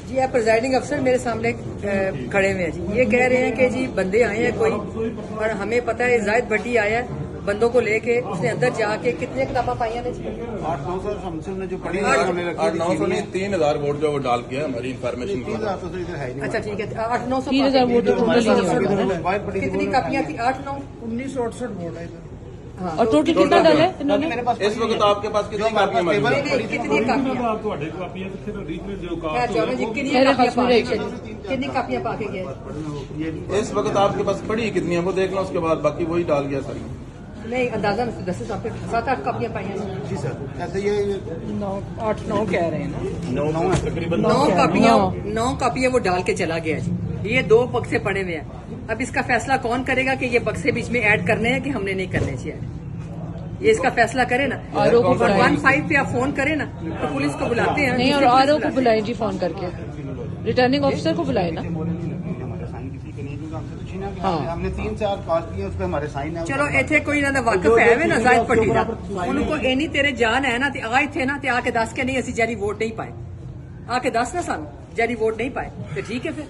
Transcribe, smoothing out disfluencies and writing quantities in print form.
जी आप प्रिजाइडिंग अफसर मेरे सामने खड़े हुए हैं जी। ये कह रहे हैं कि जी बंदे आए हैं कोई, और हमें पता है जाहिद भट्टी आया है बंदों को लेके, उसने अंदर जाके कितने किताबा पाई हैं 800-900 हमसे उन्होंने जो पढ़ी 800-900 नहीं 3000 वोट जो वो डाल किया हमारी इन्फॉर्मेशन की। 3000 तो इधर है ही नहीं। अच्छा ठीक है 800-900 3000 वोट कितनी कापियां थी 8-9 1968 वोट है इधर। हाँ और टोटल कितना डाला है इन्होंने? मेरे पास इस वक्त आपके पास कितनी कापियां मौजूद हैं? कितनी कापियां कितनी कापियां पा के गए? इस वक्त आपके पास पड़ी कितनी है वो देख लो, उसके बाद बाकी वही डाल गया सारी। नहीं अंदाजा में 7-8 कापियां पाई हैं जी सर। ऐसे ये 8-9 कह रहे हैं ना। 9 है तकरीबन। 9 कापियां वो डाल के चला गया जी। ये 2 बक्से पड़े हुए हैं। अब इसका फैसला कौन करेगा कि ये बक्से बीच में ऐड करने हैं कि हमने नहीं करने चाहिए? ये इसका फैसला करे ना। और 15 पे आप फोन करें ना तो पुलिस को बुलाते हैं। नहीं, और आरओ को बुलाएं जी, फोन करके रिटर्निंग ऑफिसर को बुलाए ना। हाँ हमने 3-4 कॉल किए, उस पर हमारे साइन है। चलो इतने कोई ना वाकफ है ना जाहिद भट्टी का, उनको इन्नी तेरे जान है ना आए थे ना आके दस के नहीं असि जारी वोट नहीं पाए, आके दस ना सानू जारी वोट नहीं पाए तो ठीक है फिर